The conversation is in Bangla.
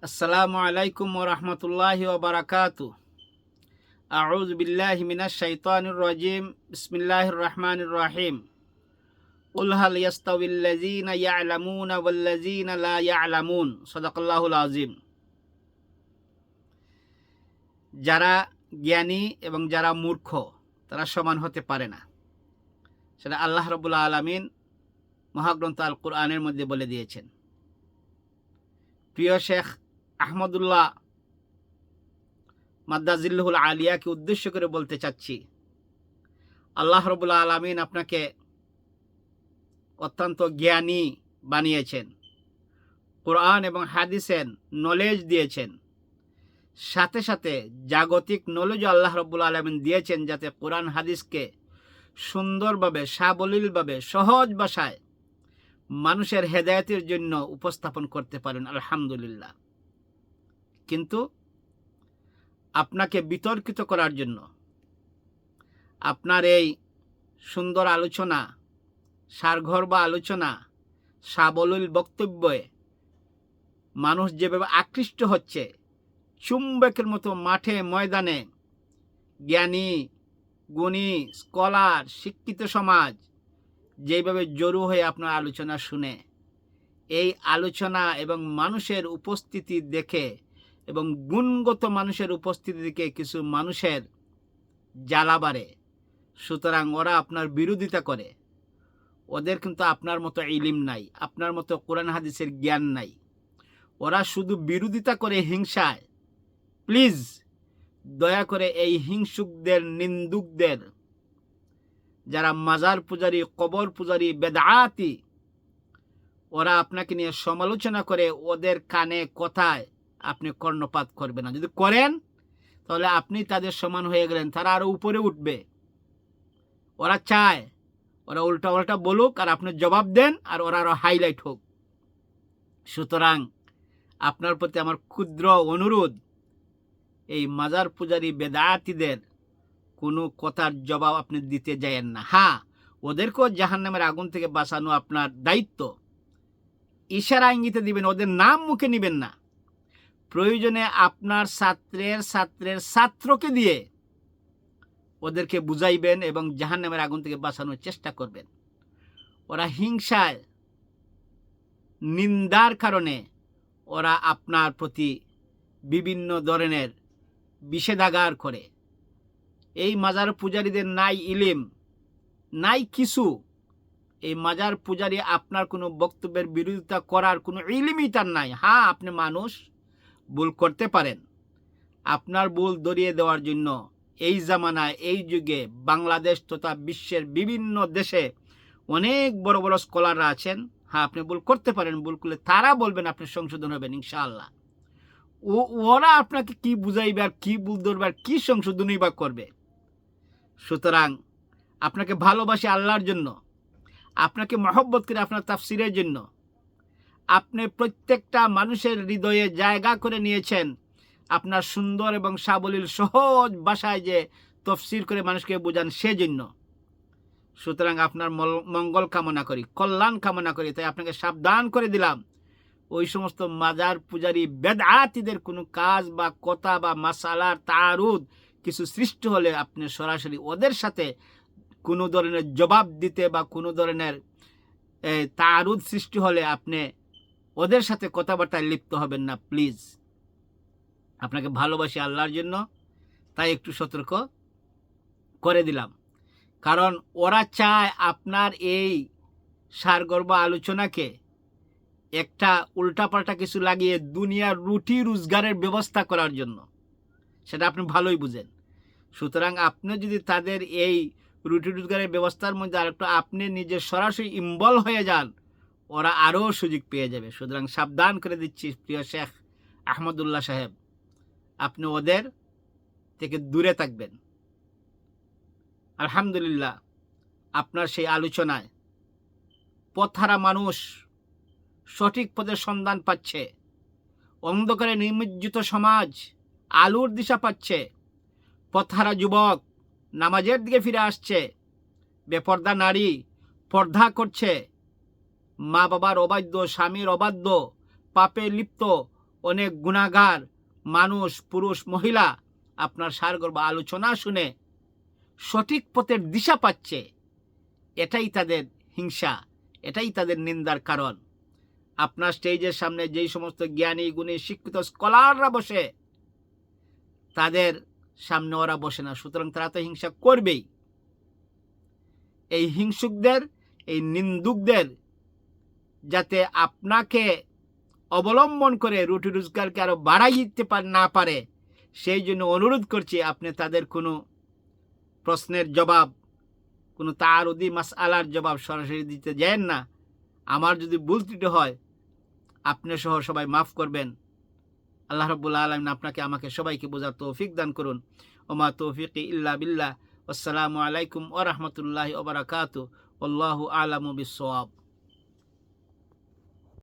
আসসালামু আলাইকুম ওয়া রাহমাতুল্লাহি ওয়া বারাকাতুহু। আউযু বিল্লাহি মিনাশ শাইতানির রাজিম। বিসমিল্লাহির রহমানির রহিম। কুল হাল ইয়াস্তাউিল্লাযীনা ইয়া'লামুনা ওয়াল্লাযীনা লা ইয়া'লামুন। সাদাকাল্লাহুল আযীম। যারা জ্ঞানী এবং যারা মূর্খ তারা সমান হতে পারে না, সেটা আল্লাহ রাব্বুল আলামিন মহাগ্রন্থ আল কুরআনের মধ্যে বলে দিয়েছেন। প্রিয় শেখ আহমদুল্লাহ মাদ্দাজিল্লুহুল আলিয়াকে উদ্দেশ্য করে বলতে চাচ্ছি, আল্লাহ রাব্বুল আলামিন আপনাকে অত্যন্ত জ্ঞানী বানিয়েছেন, কোরআন এবং হাদিসের নলেজ দিয়েছেন, সাথে সাথে জাগতিক নলেজও আল্লাহ রাব্বুল আলামিন দিয়েছেন, যাতে কোরআন হাদিসকে সুন্দরভাবে, সাবলীলভাবে, সহজ ভাষায় মানুষের হেদায়েতের জন্য উপস্থাপন করতে পারেন। আলহামদুলিল্লাহ। কিন্তু আপনাকে বিতর্কিত করার জন্য, আপনার এই সুন্দর আলোচনা, সারগর্বা আলোচনা, সাবলীল বক্তব্যে মানুষ যেভাবে আকৃষ্ট হচ্ছে, চুম্বকের মতো মাঠে ময়দানে জ্ঞানী, গুণী, স্কলার, শিক্ষিত সমাজ যেভাবে জড়ো হয়ে আপনার আলোচনা শুনে, এই আলোচনা এবং মানুষের উপস্থিতি দেখে এবং গুণগত মানুষের উপস্থিতি দেখে কিছু মানুষের জ্বালা বাড়ে। সুতরাং ওরা আপনার বিরোধিতা করে। ওদের কিন্তু আপনার মতো ইলিম নাই, আপনার মতো কোরআন হাদিসের জ্ঞান নাই। ওরা শুধু বিরোধিতা করে হিংসায়। প্লিজ দয়া করে এই হিংসুকদের, নিন্দুকদের, যারা মাজার পূজারী, কবর পূজারী, বেদাতি, ওরা আপনাকে নিয়ে সমালোচনা করে, ওদের কানে কথায় আপনি কর্ণপাত করবেন না। যদি করেন তাহলে আপনি তাদের সমান হয়ে গেলেন, তারা আরো উপরে উঠবে। ওরা চায় ওরা উল্টা উল্টা বলুক আর আপনি জবাব দেন, আর ওরা আরো হাইলাইট হোক। সুতরাং আপনার প্রতি আমার ক্ষুদ্র অনুরোধ, এই মাজার পূজারী বেদাতিদের কোনো কথার জবাব আপনি দিতে যায়েন না। হ্যাঁ, ওদেরকেও জাহান্নামের আগুন থেকে বাঁচানো আপনার দায়িত্ব। ইশারা ইঙ্গিতে দিবেন, ওদের নাম মুখে নিবেন না। প্রয়োজনে আপনার ছাত্রের ছাত্রের ছাত্রকে দিয়ে ওদেরকে বুঝাইবেন এবং জাহান্নামের আগুন থেকে বাঁচানোর চেষ্টা করবেন। ওরা হিংসায়, নিন্দার কারণে ওরা আপনার প্রতি বিভিন্ন ধরনের বিষেধাগার করে। এই মাজার পূজারীদের নাই ইলিম, নাই কিছু। এই মাজার পূজারী আপনার কোনো বক্তব্যের বিরোধিতা করার কোনো ইলিমই তার নাই। হ্যাঁ, আপনি মানুষ, ভুল করতে পারেন। আপনার ভুল ধরিয়ে দেওয়ার জন্য এই জামানায়, এই যুগে বাংলাদেশ তথা বিশ্বের বিভিন্ন দেশে অনেক বড় বড় স্কলাররা আছেন। হ্যাঁ, আপনি ভুল করতে পারেন। ভুল করলে তারা বলবেন, আপনি সংশোধন হবেন ইনশাআল্লাহ। ওরা আপনাকে কি বুঝাইবে আর কি ভুল ধরবে আর কি সংশোধনই বা করবে? সুতরাং আপনাকে ভালোবাসি আল্লাহর জন্য, আপনাকে মহব্বত করে আপনার তাফসিরের জন্য। আপনি প্রত্যেকটা মানুষের হৃদয়ে জায়গা করে নিয়েছেন আপনার সুন্দর এবং সাবলীল সহজ ভাষায় যে তফসির করে মানুষকে বোঝান, সেজন্য। সুতরাং আপনার মঙ্গল কামনা করি, কল্যাণ কামনা করি। তাই আপনাকে সাবধান করে দিলাম, ওই সমস্ত মাজার পূজারী বেদাতিদের কোনো কাজ বা কথা বা মাসালার তারুদ কিছু সৃষ্টি হলে আপনি সরাসরি ওদের সাথে কোনো ধরনের জবাব দিতে বা কোনো ধরনের তারুদ সৃষ্টি হলে আপনি ওদের সাথে কথাবার্তায় লিপ্ত হবেন না, প্লিজ। আপনাকে ভালোবাসি আল্লাহর জন্য, তাই একটু সতর্ক করে দিলাম। কারণ ওরা চায় আপনার এই সারগর্ভ আলোচনাকে একটা উল্টাপাল্টা কিছু লাগিয়ে দুনিয়ার রুটি রোজগারের ব্যবস্থা করার জন্য। সেটা আপনি ভালোই বুঝেন। সুতরাং আপনি যদি তাদের এই রুটি রোজগারের ব্যবস্থার মধ্যে আরেকটু আপনি নিজে সরাসরি ইনভলভ হয়ে যান, ওরা আরও সুযোগ পেয়ে যাবে। সুতরাং সাবধান করে দিচ্ছি প্রিয় শেখ আহমদুল্লাহ সাহেব, আপনি ওদের থেকে দূরে থাকবেন। আলহামদুলিল্লাহ, আপনার সেই আলোচনায় পথহারা মানুষ সঠিক পথের সন্ধান পাচ্ছে, অন্ধকারে নিমজ্জিত সমাজ আলোর দিশা পাচ্ছে, পথহারা যুবক নামাজের দিকে ফিরে আসছে, বেপর্দা নারী পর্দা করছে, মা বাবার অবাধ্য, স্বামীর অবাধ্য, পাপে লিপ্ত অনেক গুনাহগার মানুষ, পুরুষ মহিলা আপনার সারগর্ভ আলোচনা শুনে সঠিক পথের দিশা পাচ্ছে। এটাই তাদের হিংসা, এটাই তাদের নিন্দার কারণ। আপনার স্টেজের সামনে যেই সমস্ত জ্ঞানী গুণী শিক্ষিত স্কলাররা বসে, তাদের সামনে ওরা বসে না, সুতরাং তারা তো হিংসা করবেই। এই হিংসুকদের, এই নিন্দুকদের যাতে আপনাকে অবলম্বন করে রুটি রোজগারকে আরো বাড়াই দিতে না পারে, সেই জন্য অনুরোধ করছি আপনি তাদের কোনো প্রশ্নের জবাব, কোনো তারুদি মাসআলার জবাব সরাসরি দিতে যান না। আমার যদি ভুল ত্রুটি হয় আপনি সহ সবাই মাফ করবেন। আল্লাহ রাব্বুল আলামিন আপনাকে আমাকে সবাইকে বোঝার তৌফিক দান করুন। ওমা তৌফিকি ইল্লা বিল্লাহ। আসসালামু আলাইকুম ওয়া রাহমাতুল্লাহি ওয়া বারাকাতুহু। আল্লাহু আ'লামু বিস-সাওয়াব।